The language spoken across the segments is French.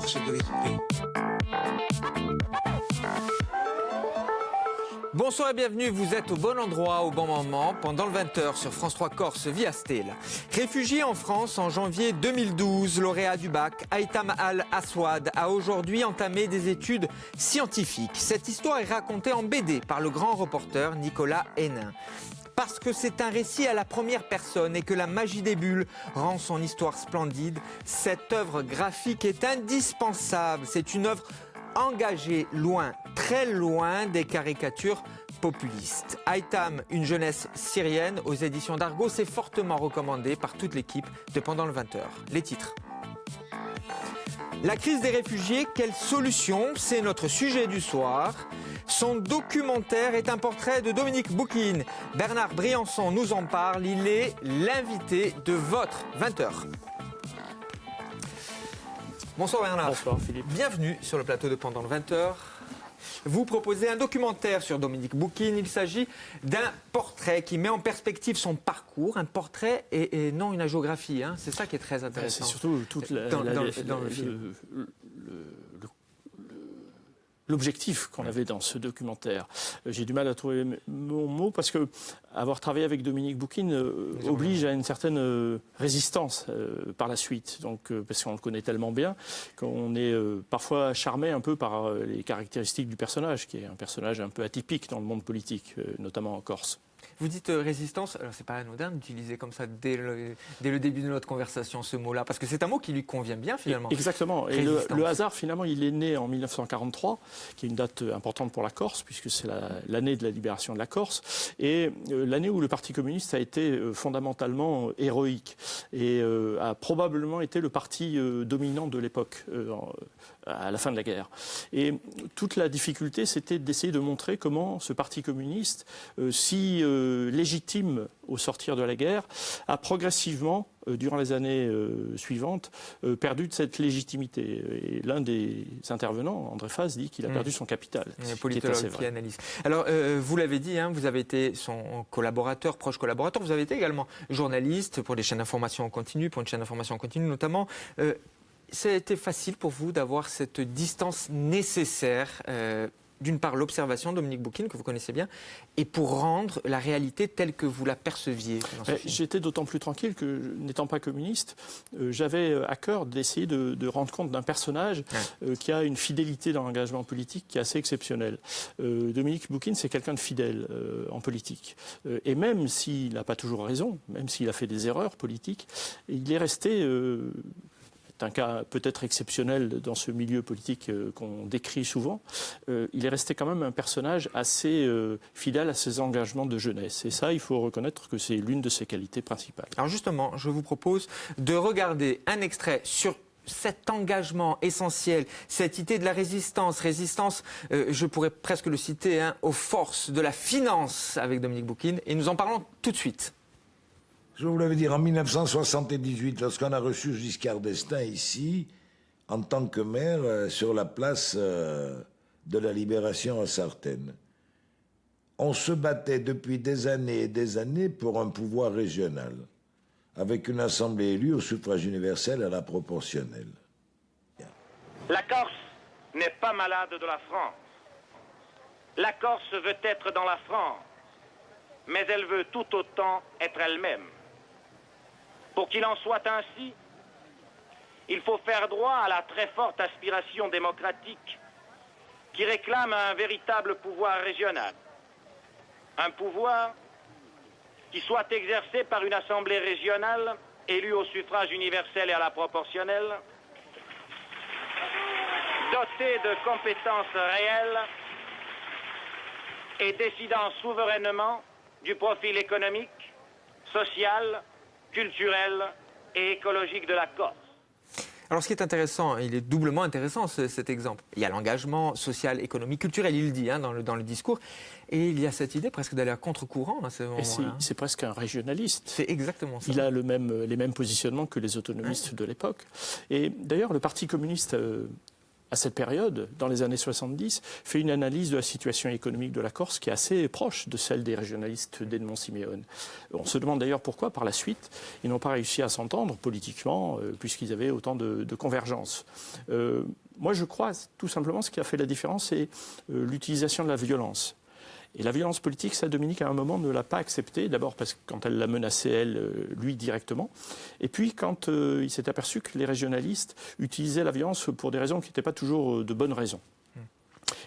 force de l'esprit. Bonsoir et bienvenue, vous êtes au bon endroit, au bon moment, pendant le 20h sur France 3 Corse via Steel. Réfugié en France en janvier 2012, lauréat du bac, Haitham Al-Aswad a aujourd'hui entamé des études scientifiques. Cette histoire est racontée en BD par le grand reporter Nicolas Hénin. Parce que c'est un récit à la première personne et que la magie des bulles rend son histoire splendide, cette œuvre graphique est indispensable. C'est une œuvre engagée loin, très loin des caricatures populistes. Haitham, une jeunesse syrienne, aux éditions d'Argo, c'est fortement recommandé par toute l'équipe de Pendant le 20h. Les titres. La crise des réfugiés, quelle solution? C'est notre sujet du soir. Son documentaire est un portrait de Dominique Boukine. Bernard Briançon nous en parle. Il est l'invité de votre 20h. Bonsoir Bernard. Bonsoir Philippe. Bienvenue sur le plateau de Pendant le 20h. Vous proposez un documentaire sur Dominique Boukine. Il s'agit d'un portrait qui met en perspective son parcours, un portrait et non une agiographie. Hein. C'est ça qui est très intéressant. C'est surtout toute dans le film. L'objectif qu'on avait dans ce documentaire. J'ai du mal à trouver mon mot parce que avoir travaillé avec Dominique Boukine oblige à une certaine résistance par la suite. Donc, parce qu'on le connaît tellement bien qu'on est parfois charmé un peu par les caractéristiques du personnage, qui est un personnage un peu atypique dans le monde politique, notamment en Corse. Vous dites résistance, alors c'est pas anodin d'utiliser comme ça dès le début de notre conversation ce mot-là, parce que c'est un mot qui lui convient bien finalement. Exactement, et le hasard finalement il est né en 1943, qui est une date importante pour la Corse, puisque c'est l'année de la libération de la Corse, et l'année où le Parti communiste a été fondamentalement héroïque, et a probablement été le parti dominant de l'époque, à la fin de la guerre. Et toute la difficulté, c'était d'essayer de montrer comment ce Parti communiste, si légitime au sortir de la guerre, a progressivement, durant les années suivantes, perdu de cette légitimité. Et l'un des intervenants, André Faz, dit qu'il a perdu son capital. Un politologue qui analyse. Alors, vous l'avez dit, hein, vous avez été son collaborateur, proche collaborateur, vous avez été également journaliste pour des chaînes d'information en continu, pour une chaîne d'information en continu notamment. Ça a été facile pour vous d'avoir cette distance nécessaire, d'une part l'observation, Dominique Boukine, que vous connaissez bien, et pour rendre la réalité telle que vous la perceviez dans ce film. J'étais d'autant plus tranquille que, n'étant pas communiste, j'avais à cœur d'essayer de rendre compte d'un personnage qui a une fidélité dans l'engagement politique qui est assez exceptionnelle. Dominique Boukine, c'est quelqu'un de fidèle en politique. Et même s'il n'a pas toujours raison, même s'il a fait des erreurs politiques, il est resté... C'est un cas peut-être exceptionnel dans ce milieu politique qu'on décrit souvent. Il est resté quand même un personnage assez fidèle à ses engagements de jeunesse. Et ça, il faut reconnaître que c'est l'une de ses qualités principales. Alors justement, je vous propose de regarder un extrait sur cet engagement essentiel, cette idée de la résistance, je pourrais presque le citer, hein, aux forces de la finance avec Dominique Boukine. Et nous en parlons tout de suite. Je vous l'avais dit, en 1978, lorsqu'on a reçu Giscard d'Estaing ici, en tant que maire, sur la place de la Libération à Sartène, on se battait depuis des années et des années pour un pouvoir régional, avec une assemblée élue au suffrage universel à la proportionnelle. La Corse n'est pas malade de la France. La Corse veut être dans la France, mais elle veut tout autant être elle-même. Pour qu'il en soit ainsi, il faut faire droit à la très forte aspiration démocratique qui réclame un véritable pouvoir régional. Un pouvoir qui soit exercé par une assemblée régionale élue au suffrage universel et à la proportionnelle, dotée de compétences réelles et décidant souverainement du profil économique, social, culturel et écologique de la Corse. Alors ce qui est intéressant, il est doublement intéressant cet exemple. Il y a l'engagement social, économique, culturel, il le dit hein, dans le discours. Et il y a cette idée presque d'aller à contre-courant à ce moment-là. C'est presque un régionaliste. C'est exactement ça. Il a les mêmes positionnements que les autonomistes de l'époque. Et d'ailleurs, le Parti communiste à cette période, dans les années 70, fait une analyse de la situation économique de la Corse qui est assez proche de celle des régionalistes d'Edmond Siméone. On se demande d'ailleurs pourquoi, par la suite, ils n'ont pas réussi à s'entendre politiquement, puisqu'ils avaient autant de convergences. Moi, je crois, tout simplement, ce qui a fait la différence, c'est l'utilisation de la violence. Et la violence politique, ça, Dominique, à un moment, ne l'a pas accepté. D'abord parce que quand elle l'a menacé, lui, directement. Et puis, quand il s'est aperçu que les régionalistes utilisaient la violence pour des raisons qui n'étaient pas toujours de bonnes raisons.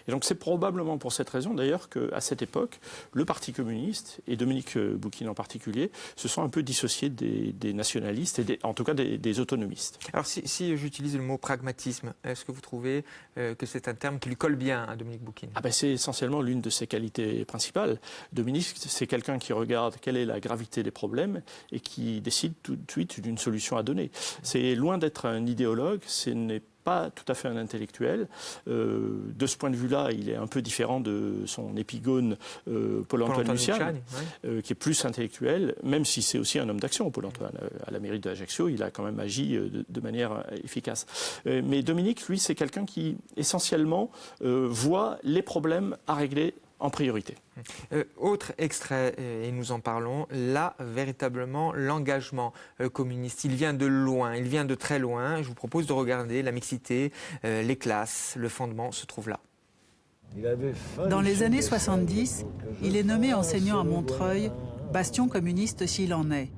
Et donc c'est probablement pour cette raison d'ailleurs qu'à cette époque, le Parti communiste, et Dominique Boukine en particulier, se sont un peu dissociés des nationalistes, et en tout cas des autonomistes. Alors si j'utilise le mot pragmatisme, est-ce que vous trouvez que c'est un terme qui lui colle bien à Dominique Boukine ? C'est essentiellement l'une de ses qualités principales. Dominique, c'est quelqu'un qui regarde quelle est la gravité des problèmes et qui décide tout de suite d'une solution à donner. C'est loin d'être un idéologue, ce n'est pas tout à fait un intellectuel. De ce point de vue-là, il est un peu différent de son épigone Paul-Antoine Luciani, qui est plus intellectuel, même si c'est aussi un homme d'action, Paul-Antoine. À la mairie d'Ajaccio, il a quand même agi de manière efficace. Mais Dominique, lui, c'est quelqu'un qui, essentiellement, voit les problèmes à régler en priorité. Autre extrait, et nous en parlons, là, véritablement, l'engagement communiste. Il vient de loin, il vient de très loin. Je vous propose de regarder la mixité, les classes, le fondement se trouve là. Dans les années 70, il est nommé enseignant à Montreuil, bastion communiste s'il en est.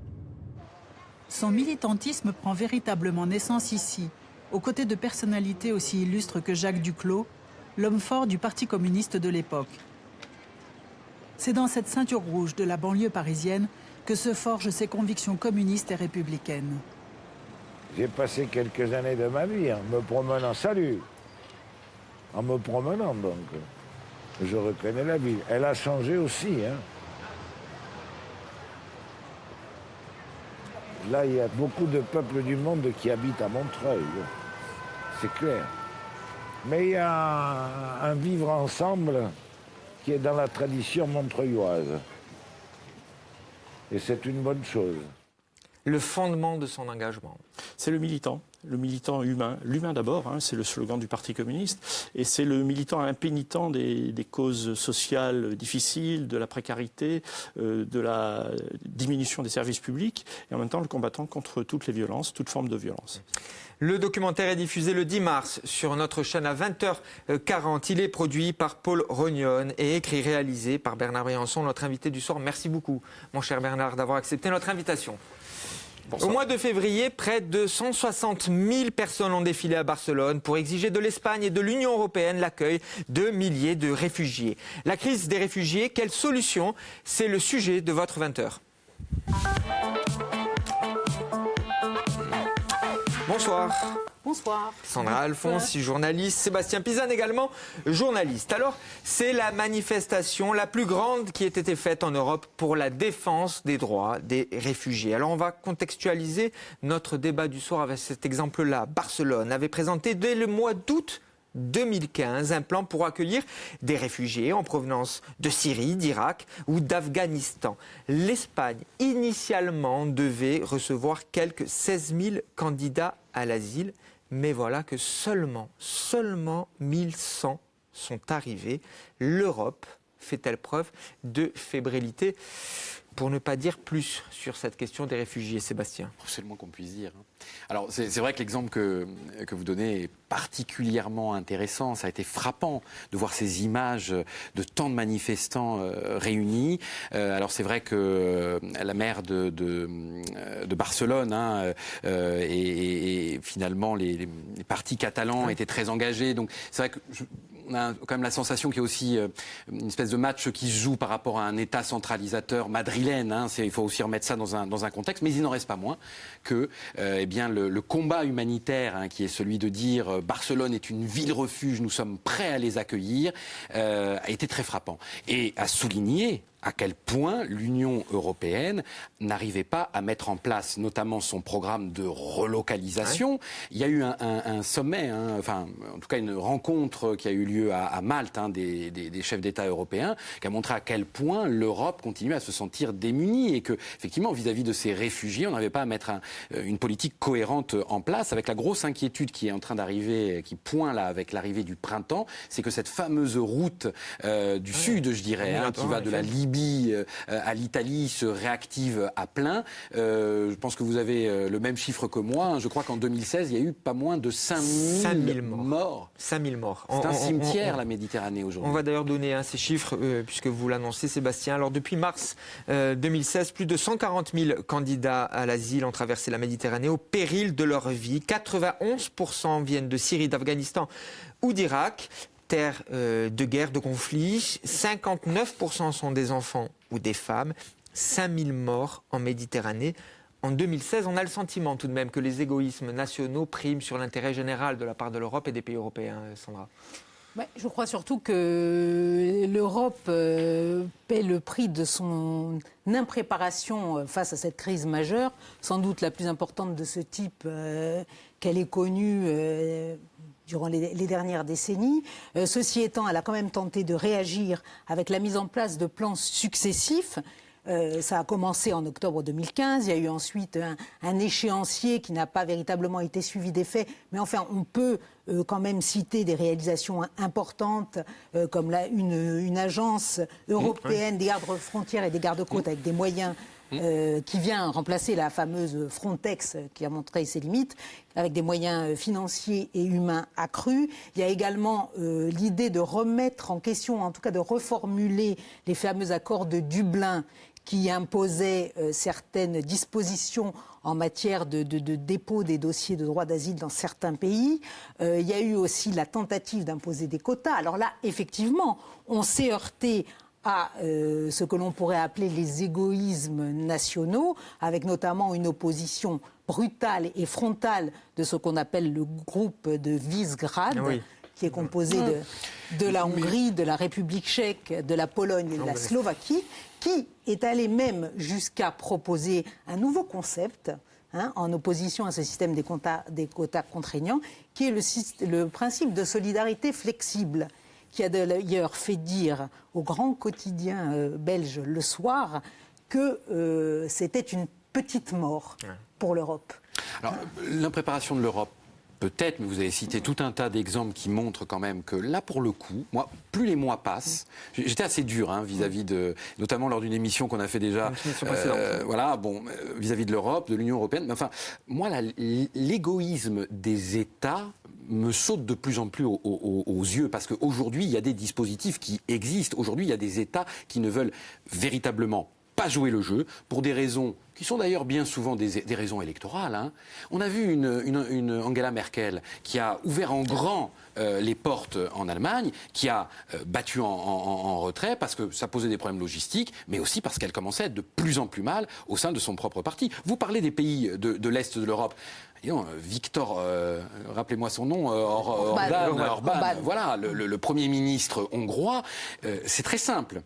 Son militantisme prend véritablement naissance ici, aux côtés de personnalités aussi illustres que Jacques Duclos, l'homme fort du Parti communiste de l'époque. C'est dans cette ceinture rouge de la banlieue parisienne que se forgent ses convictions communistes et républicaines. J'ai passé quelques années de ma vie en me promenant, en me promenant donc. Je reconnais la ville. Elle a changé aussi. Là, il y a beaucoup de peuples du monde qui habitent à Montreuil. C'est clair. Mais il y a un vivre ensemble qui est dans la tradition montreuilloise. Et c'est une bonne chose. Le fondement de son engagement. C'est le militant humain. L'humain d'abord, c'est le slogan du Parti communiste. Et c'est le militant impénitent des causes sociales difficiles, de la précarité, de la diminution des services publics, et en même temps le combattant contre toutes les violences, toute forme de violence. Le documentaire est diffusé le 10 mars sur notre chaîne à 20h40. Il est produit par Paul Rognon et écrit, réalisé par Bernard Briançon, notre invité du soir. Merci beaucoup, mon cher Bernard, d'avoir accepté notre invitation. Bonsoir. Au mois de février, près de 160 000 personnes ont défilé à Barcelone pour exiger de l'Espagne et de l'Union européenne l'accueil de milliers de réfugiés. La crise des réfugiés, quelle solution ? C'est le sujet de votre 20h. Bonsoir. Bonsoir. Sandra Alphonse, journaliste. Sébastien Pizan également, journaliste. Alors, c'est la manifestation la plus grande qui ait été faite en Europe pour la défense des droits des réfugiés. Alors, on va contextualiser notre débat du soir avec cet exemple-là. Barcelone avait présenté dès le mois d'août 2015 un plan pour accueillir des réfugiés en provenance de Syrie, d'Irak ou d'Afghanistan. L'Espagne, initialement, devait recevoir quelques 16 000 candidats à l'asile, mais voilà que seulement 1100 sont arrivés. L'Europe fait-elle preuve de fébrilité, pour ne pas dire plus, sur cette question des réfugiés, Sébastien? C'est le moins qu'on puisse dire. Alors, c'est vrai que l'exemple que vous donnez est particulièrement intéressant. Ça a été frappant de voir ces images de tant de manifestants réunis. Alors, c'est vrai que la maire de Barcelone et finalement les partis catalans étaient très engagés. Donc, c'est vrai que on a quand même la sensation qu'il y a aussi une espèce de match qui se joue par rapport à un État centralisateur madrilène. Il faut aussi remettre ça dans un contexte. Mais il n'en reste pas moins que le combat humanitaire, qui est celui de dire Barcelone est une ville-refuge, nous sommes prêts à les accueillir, a été très frappant. Et à souligner à quel point l'Union européenne n'arrivait pas à mettre en place notamment son programme de relocalisation. Ouais. Il y a eu un sommet, enfin en tout cas une rencontre qui a eu lieu à Malte des chefs d'État européens qui a montré à quel point l'Europe continuait à se sentir démunie et que effectivement vis-à-vis de ces réfugiés on n'arrivait pas à mettre une politique cohérente en place, avec la grosse inquiétude qui est en train d'arriver, qui pointe là avec l'arrivée du printemps, c'est que cette fameuse route du sud, je dirais, qui va de la Libye à l'Italie se réactive à plein. Je pense que vous avez le même chiffre que moi. Je crois qu'en 2016, il y a eu pas moins de 5000 morts. 5000 morts. C'est un cimetière, la Méditerranée, aujourd'hui. On va d'ailleurs donner ces chiffres, puisque vous l'annoncez, Sébastien. Alors, depuis mars 2016, plus de 140 000 candidats à l'asile ont traversé la Méditerranée au péril de leur vie. 91% viennent de Syrie, d'Afghanistan ou d'Irak. Terre de guerre, de conflit. 59% sont des enfants ou des femmes. 5000 morts en Méditerranée. En 2016, on a le sentiment tout de même que les égoïsmes nationaux priment sur l'intérêt général de la part de l'Europe et des pays européens, Sandra. Ouais, je crois surtout que l'Europe paie le prix de son impréparation face à cette crise majeure, sans doute la plus importante de ce type qu'elle ait connue durant les dernières décennies. Ceci étant, elle a quand même tenté de réagir avec la mise en place de plans successifs. Ça a commencé en octobre 2015, il y a eu ensuite un échéancier qui n'a pas véritablement été suivi d'effet, mais enfin on peut quand même citer des réalisations importantes comme une agence européenne des gardes-frontières et des gardes-côtes avec des moyens qui vient remplacer la fameuse Frontex qui a montré ses limites, avec des moyens financiers et humains accrus. Il y a également l'idée de remettre en question, en tout cas de reformuler les fameux accords de Dublin qui imposaient certaines dispositions en matière de dépôt des dossiers de droit d'asile dans certains pays. Il y a eu aussi la tentative d'imposer des quotas. Alors là, effectivement, on s'est heurté à ce que l'on pourrait appeler les égoïsmes nationaux, avec notamment une opposition brutale et frontale de ce qu'on appelle le groupe de Visegrad, qui est composé de la Hongrie, de la République tchèque, de la Pologne et de la Slovaquie, qui est allé même jusqu'à proposer un nouveau concept, en opposition à ce système des quotas contraignants, qui est le principe de solidarité flexible, qui a d'ailleurs fait dire au grand quotidien belge Le Soir que c'était une petite mort pour l'Europe. Alors, l'impréparation de l'Europe, peut-être, mais vous avez cité tout un tas d'exemples qui montrent quand même que là, pour le coup, moi, plus les mois passent, j'étais assez dur vis-à-vis de, notamment lors d'une émission qu'on a fait déjà, vis-à-vis de l'Europe, de l'Union européenne. Mais enfin, moi, l'égoïsme des États me saute de plus en plus aux yeux, parce qu'aujourd'hui, il y a des dispositifs qui existent. Aujourd'hui, il y a des États qui ne veulent véritablement pas jouer le jeu, pour des raisons qui sont d'ailleurs bien souvent des raisons électorales. On a vu une Angela Merkel qui a ouvert en grand les portes en Allemagne, qui a battu en retrait parce que ça posait des problèmes logistiques, mais aussi parce qu'elle commençait à être de plus en plus mal au sein de son propre parti. Vous parlez des pays de l'Est de l'Europe. Victor, rappelez-moi son nom, Orban, voilà, le Premier ministre hongrois, c'est très simple.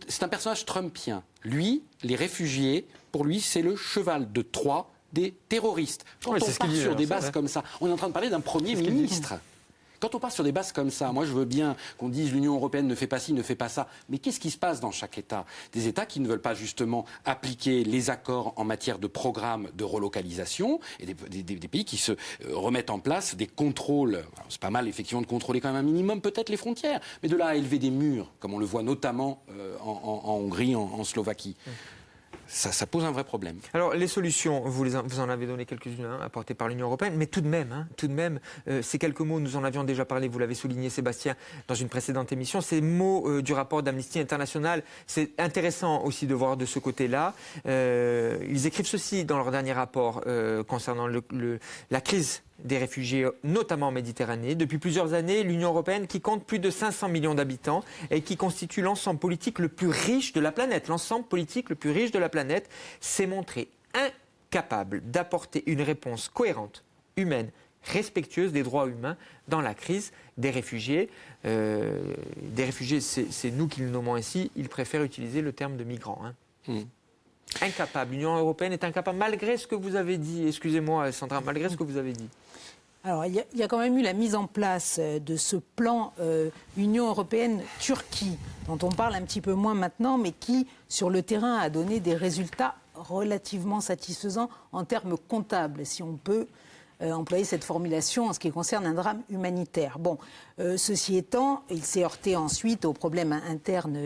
C'est un personnage trumpien. Lui, les réfugiés, pour lui, c'est le cheval de Troie des terroristes. Quand on part sur des bases comme ça, on est en train de parler d'un Premier ministre. Quand on part sur des bases comme ça, moi je veux bien qu'on dise l'Union européenne ne fait pas ci, ne fait pas ça, mais qu'est-ce qui se passe dans chaque État ? Des États qui ne veulent pas justement appliquer les accords en matière de programme de relocalisation, et des pays qui se remettent en place des contrôles. Alors, c'est pas mal effectivement de contrôler quand même un minimum peut-être les frontières, mais de là à élever des murs, comme on le voit notamment en Hongrie, en Slovaquie. Ça pose un vrai problème. Alors, les solutions, vous en avez donné quelques-unes apportées par l'Union européenne, mais tout de même, ces quelques mots, nous en avions déjà parlé, vous l'avez souligné, Sébastien, dans une précédente émission, ces mots du rapport d'Amnesty International, c'est intéressant aussi de voir de ce côté-là. Ils écrivent ceci dans leur dernier rapport concernant la crise des réfugiés, notamment en Méditerranée. Depuis plusieurs années, l'Union européenne, qui compte plus de 500 millions d'habitants et qui constitue l'ensemble politique le plus riche de la planète, s'est montrée incapable d'apporter une réponse cohérente, humaine, respectueuse des droits humains dans la crise des réfugiés. Des réfugiés, c'est nous qui le nommons ainsi, ils préfèrent utiliser le terme de migrants. Incapable, l'Union européenne est incapable, malgré ce que vous avez dit, excusez-moi Sandra, malgré ce que vous avez dit. Alors, il y a quand même eu la mise en place de ce plan Union européenne-Turquie, dont on parle un petit peu moins maintenant, mais qui, sur le terrain, a donné des résultats relativement satisfaisants en termes comptables, si on peut employer cette formulation en ce qui concerne un drame humanitaire. Bon, ceci étant, il s'est heurté ensuite aux problèmes internes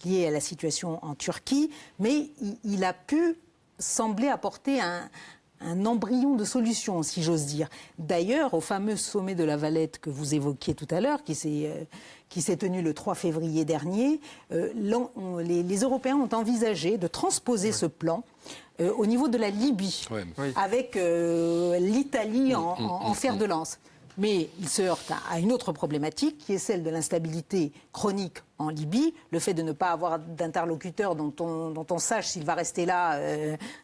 liés à la situation en Turquie, mais il a pu sembler apporter un embryon de solution, si j'ose dire. D'ailleurs, au fameux sommet de La Valette que vous évoquiez tout à l'heure, qui s'est tenu le 3 février dernier, les Européens ont envisagé de transposer ce plan au niveau de la Libye, avec l'Italie en fer de lance. Mais il se heurte à une autre problématique, qui est celle de l'instabilité chronique en Libye, le fait de ne pas avoir d'interlocuteur dont on sache s'il va rester là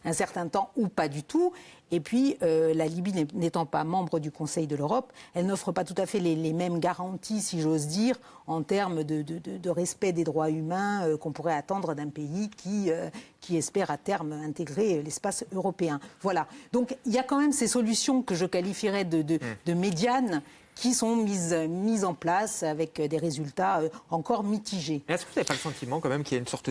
un certain temps ou pas du tout. Et puis, la Libye n'étant pas membre du Conseil de l'Europe, elle n'offre pas tout à fait les mêmes garanties, si j'ose dire, en termes de respect des droits humains qu'on pourrait attendre d'un pays qui espère à terme intégrer l'espace européen. Voilà. Donc, il y a quand même ces solutions que je qualifierais de médianes, qui sont mises en place avec des résultats encore mitigés. Est-ce que vous n'avez pas le sentiment quand même qu'il y a une sorte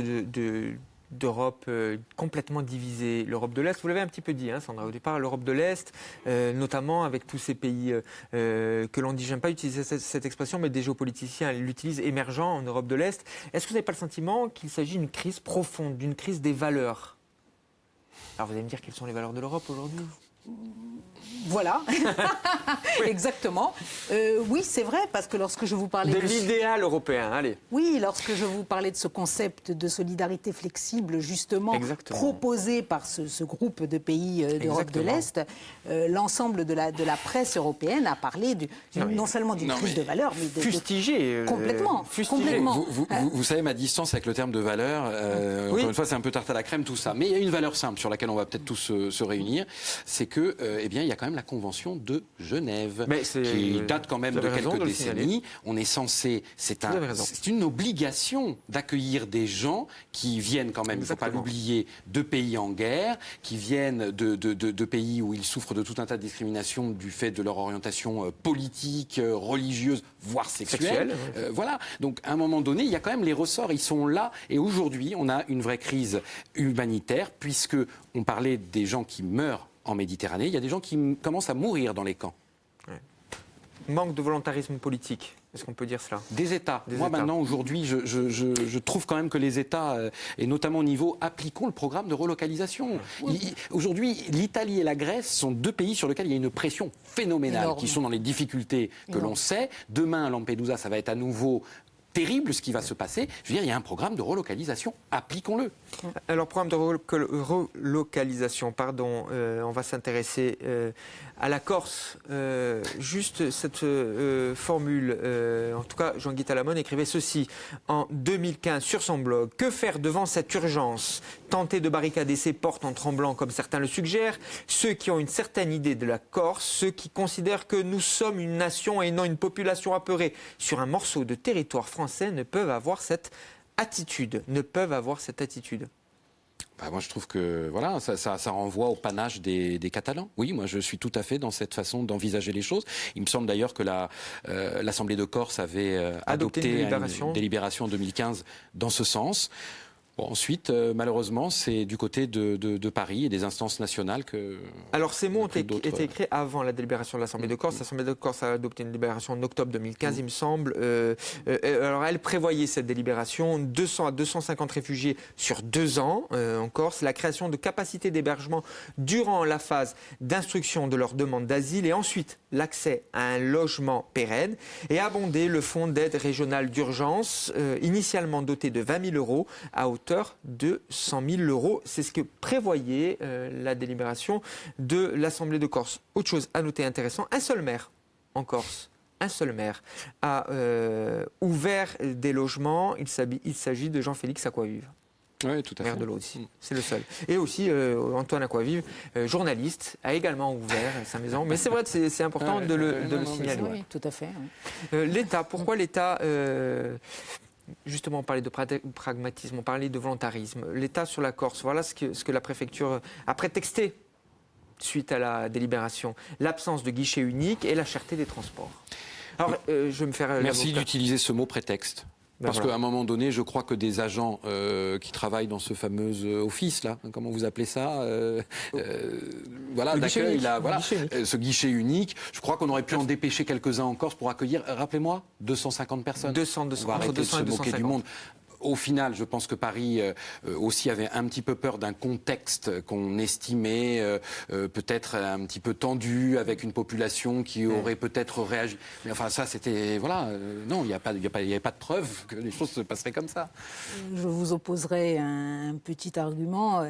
d'Europe complètement divisée, l'Europe de l'Est, vous l'avez un petit peu dit, Sandra, au départ, l'Europe de l'Est, notamment avec tous ces pays que l'on dit, j'aime pas utiliser cette expression, mais des géopoliticiens l'utilisent, émergents en Europe de l'Est. Est-ce que vous n'avez pas le sentiment qu'il s'agit d'une crise profonde, d'une crise des valeurs? Alors vous allez me dire quelles sont les valeurs de l'Europe aujourd'hui? Voilà, exactement. Oui, c'est vrai, parce que lorsque je vous parlais de l'idéal européen, allez. Oui, lorsque je vous parlais de ce concept de solidarité flexible, justement, proposé par ce groupe de pays d'Europe de l'Est, l'ensemble de la presse européenne a parlé non seulement d'une crise de valeurs, mais de fustigé. Complètement. Vous savez, ma distance avec le terme de valeur, encore une fois, c'est un peu tarte à la crème, tout ça. Mais il y a une valeur simple sur laquelle on va peut-être tous se réunir, c'est que, eh bien, il y a quand même la Convention de Genève, qui date quand même de quelques décennies. On est censé, c'est une obligation d'accueillir des gens qui viennent quand même, il ne faut pas l'oublier, de pays en guerre, qui viennent de pays où ils souffrent de tout un tas de discriminations du fait de leur orientation politique, religieuse, voire sexuelle. Voilà. Donc, à un moment donné, il y a quand même les ressorts, ils sont là. Et aujourd'hui, on a une vraie crise humanitaire, puisque on parlait des gens qui meurent en Méditerranée, il y a des gens qui commencent à mourir dans les camps. Manque de volontarisme politique, est-ce qu'on peut dire cela? Des États. Moi, maintenant, aujourd'hui, je trouve quand même que les États, et notamment au niveau, appliquons le programme de relocalisation. Aujourd'hui, l'Italie et la Grèce sont deux pays sur lesquels il y a une pression phénoménale, qui sont dans les difficultés que l'on sait. Demain, à Lampedusa, ça va être à nouveau terrible ce qui va se passer. Je veux dire, il y a un programme de relocalisation, appliquons-le. Alors, programme de relocalisation, pardon, on va s'intéresser à la Corse. Juste cette formule, en tout cas, Jean-Guy Talamone écrivait ceci en 2015 sur son blog. Que faire devant cette urgence? Tenter de barricader ses portes en tremblant, comme certains le suggèrent. Ceux qui ont une certaine idée de la Corse, ceux qui considèrent que nous sommes une nation et non une population apeurée sur un morceau de territoire français, ne peuvent avoir cette attitude. Moi, je trouve que voilà, ça renvoie au panache des Catalans. Oui, moi, je suis tout à fait dans cette façon d'envisager les choses. Il me semble d'ailleurs que l'Assemblée de Corse avait adopté une délibération en 2015 dans ce sens. Bon, ensuite, malheureusement, c'est du côté de Paris et des instances nationales que... Alors, ces mots ont été écrits avant la délibération de l'Assemblée de Corse. L'Assemblée de Corse a adopté une délibération en octobre 2015, il me semble. Alors, elle prévoyait cette délibération, 200 à 250 réfugiés sur 2 ans en Corse, la création de capacités d'hébergement durant la phase d'instruction de leur demande d'asile et ensuite l'accès à un logement pérenne et abonder le fonds d'aide régionale d'urgence, initialement doté de 20 000 euros à hauteur de 100 000 euros. C'est ce que prévoyait la délibération de l'Assemblée de Corse. Autre chose à noter intéressant, un seul maire en Corse, a ouvert des logements. Il s'agit de Jean-Félix Aquavive. Oui, tout à fait. Maire de l'Aude, aussi. C'est le seul. Et aussi, Antoine Aquavive, journaliste, a également ouvert sa maison. Mais c'est vrai, c'est important de le signaler. Oui, tout à fait. Oui. L'État, pourquoi l'État... Justement, on parlait de pragmatisme, on parlait de volontarisme. L'État sur la Corse, voilà ce que la préfecture a prétexté suite à la délibération. L'absence de guichet unique et la cherté des transports. Alors, je vais me faire... Merci d'utiliser ce mot prétexte. Parce voilà. qu'à un moment donné, je crois que des agents qui travaillent dans ce fameux office, là, comment vous appelez ça voilà, d'accueil, là, voilà, ce guichet unique, je crois qu'on aurait pu en dépêcher quelques-uns en Corse pour accueillir, rappelez-moi, 250 personnes. 200, on va arrêter de se moquer du monde. Au final, je pense que Paris aussi avait un petit peu peur d'un contexte qu'on estimait peut-être un petit peu tendu, avec une population qui aurait peut-être réagi. Mais enfin, ça, c'était... Voilà, non, il n'y avait pas de preuve que les choses se passeraient comme ça. Je vous opposerai un petit argument.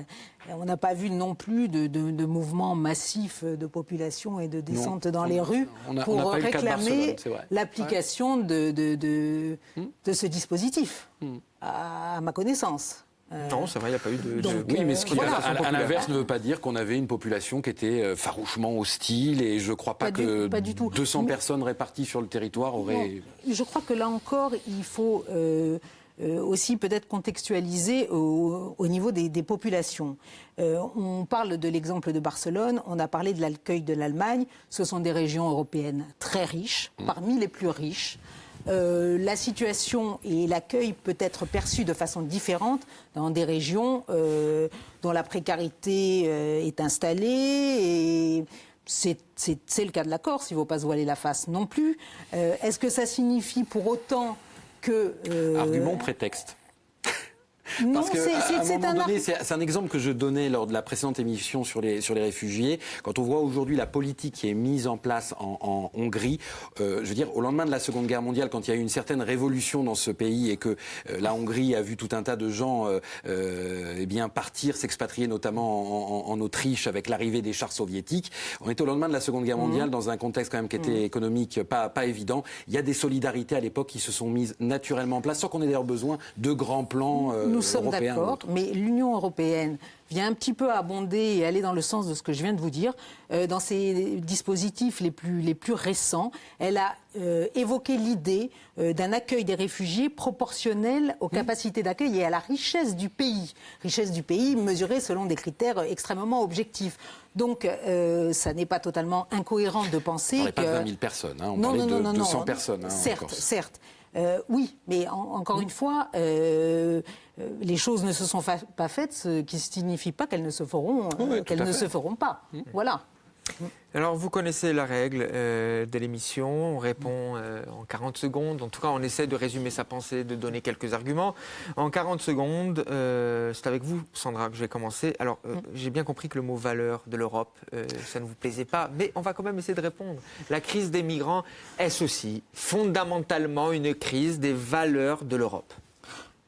On n'a pas vu non plus de mouvement massif de population et de descente dans les rues pour réclamer l'application de ce dispositif, à ma connaissance. Non, c'est vrai, il n'y a pas eu de... Oui, mais ce qui, à l'inverse, ne veut pas dire qu'on avait une population qui était farouchement hostile, et je ne crois pas que pas du tout. 200 personnes réparties sur le territoire auraient... Non, je crois que là encore, il faut... aussi peut-être contextualiser au niveau des populations. On parle de l'exemple de Barcelone, on a parlé de l'accueil de l'Allemagne. Ce sont des régions européennes très riches, parmi les plus riches. La situation et l'accueil peut être perçu de façon différente dans des régions dont la précarité est installée, et c'est le cas de la Corse, il ne faut pas se voiler la face non plus. Est-ce que ça signifie pour autant que... Argument prétexte. Non, parce que c'est un exemple que je donnais lors de la précédente émission sur les réfugiés. Quand on voit aujourd'hui la politique qui est mise en place en Hongrie, je veux dire, au lendemain de la Seconde Guerre mondiale, quand il y a eu une certaine révolution dans ce pays et que la Hongrie a vu tout un tas de gens eh bien partir, s'expatrier notamment en Autriche avec l'arrivée des chars soviétiques, on était au lendemain de la Seconde Guerre mondiale dans un contexte quand même qui était économique pas évident. Il y a des solidarités à l'époque qui se sont mises naturellement en place, sans qu'on ait d'ailleurs besoin de grands plans Nous sommes d'accord, mais l'Union européenne vient un petit peu abonder et aller dans le sens de ce que je viens de vous dire. Dans ses dispositifs les plus récents, elle a évoqué l'idée d'un accueil des réfugiés proportionnel aux capacités d'accueil et à la richesse du pays. Richesse du pays mesurée selon des critères extrêmement objectifs. Donc, ça n'est pas totalement incohérent de penser que... On ne parlait pas de 20 000 personnes, hein, on parlait de 200 personnes. Hein, certes. Oui, mais encore une fois, les choses ne se sont pas faites, ce qui ne signifie pas qu'elles ne se feront, se feront pas. Voilà. Alors, vous connaissez la règle de l'émission, on répond en 40 secondes. En tout cas, on essaie de résumer sa pensée, de donner quelques arguments. En 40 secondes, c'est avec vous, Sandra, que je vais commencer. Alors, j'ai bien compris que le mot « valeur » de l'Europe, ça ne vous plaisait pas, mais on va quand même essayer de répondre. La crise des migrants, est-ce aussi fondamentalement une crise des valeurs de l'Europe ?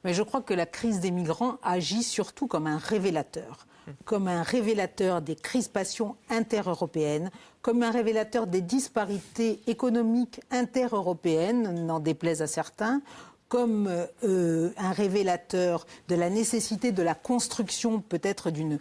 Mais je crois que la crise des migrants agit surtout comme un révélateur des crispations intereuropéennes, comme un révélateur des disparités économiques intereuropéennes, n'en déplaise à certains, comme un révélateur de la nécessité de la construction peut-être d'une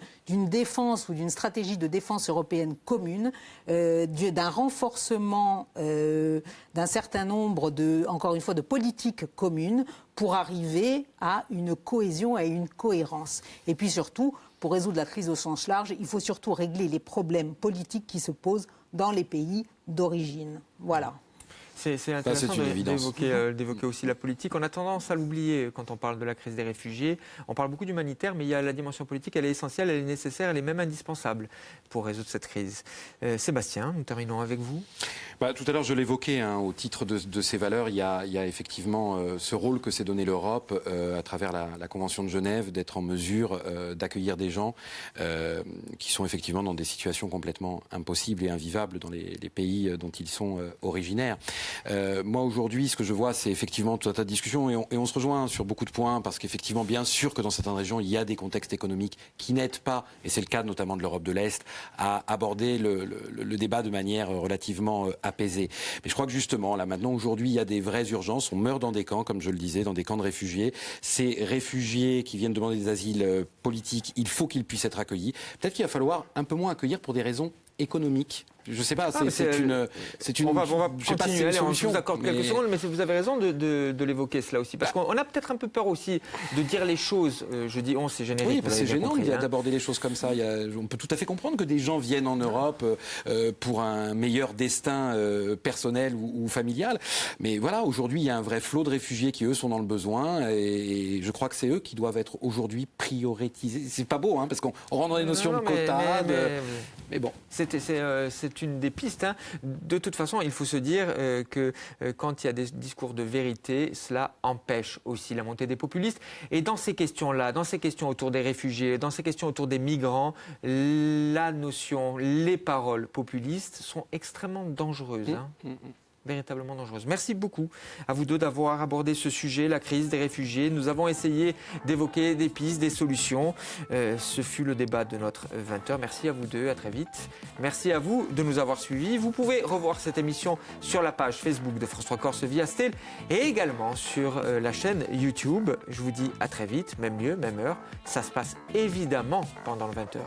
défense ou d'une stratégie de défense européenne commune, d'un renforcement d'un certain nombre encore une fois, de politiques communes pour arriver à une cohésion et à une cohérence. Et puis surtout, pour résoudre la crise au sens large, il faut surtout régler les problèmes politiques qui se posent dans les pays d'origine. Voilà. C'est intéressant d'évoquer aussi la politique. On a tendance à l'oublier quand on parle de la crise des réfugiés. On parle beaucoup d'humanitaire, mais il y a la dimension politique, elle est essentielle, elle est nécessaire, elle est même indispensable pour résoudre cette crise. Sébastien, nous terminons avec vous. Tout à l'heure, je l'évoquais, au titre de ces valeurs, il y a effectivement ce rôle que s'est donné l'Europe à travers la Convention de Genève, d'être en mesure d'accueillir des gens qui sont effectivement dans des situations complètement impossibles et invivables dans les pays dont ils sont originaires. Moi aujourd'hui, ce que je vois, c'est effectivement tout un tas de discussions et on se rejoint sur beaucoup de points parce qu'effectivement, bien sûr que dans certaines régions, il y a des contextes économiques qui n'aident pas, et c'est le cas notamment de l'Europe de l'Est, à aborder le débat de manière relativement apaisée. Mais je crois que justement, là maintenant, aujourd'hui, il y a des vraies urgences. On meurt dans des camps, comme je le disais, dans des camps de réfugiés. Ces réfugiés qui viennent demander des asiles politiques, il faut qu'ils puissent être accueillis. Peut-être qu'il va falloir un peu moins accueillir pour des raisons économiques. Je ne sais pas, c'est une. On va continuer, allez, on vous accorde quelques mais... secondes, mais vous avez raison de l'évoquer cela aussi. Parce qu'on a peut-être un peu peur aussi de dire les choses. Je dis on, c'est générique. Oui, parce que c'est gênant d'aborder les choses comme ça. On peut tout à fait comprendre que des gens viennent en Europe pour un meilleur destin personnel ou familial. Mais voilà, aujourd'hui, il y a un vrai flot de réfugiés qui, eux, sont dans le besoin. Et je crois que c'est eux qui doivent être aujourd'hui prioritisés. C'est pas beau, hein, parce qu'on rentre dans des notions de quotas. Mais bon. C'est une des pistes. Hein. De toute façon, il faut se dire que quand il y a des discours de vérité, cela empêche aussi la montée des populistes. Et dans ces questions-là, dans ces questions autour des réfugiés, dans ces questions autour des migrants, la notion, les paroles populistes sont extrêmement dangereuses. Hein. Véritablement dangereuse. Merci beaucoup à vous deux d'avoir abordé ce sujet, la crise des réfugiés. Nous avons essayé d'évoquer des pistes, des solutions. Ce fut le débat de notre 20h. Merci à vous deux, à très vite. Merci à vous de nous avoir suivis. Vous pouvez revoir cette émission sur la page Facebook de France 3 Corse via Astel et également sur la chaîne YouTube. Je vous dis à très vite, même lieu, même heure. Ça se passe évidemment pendant le 20h.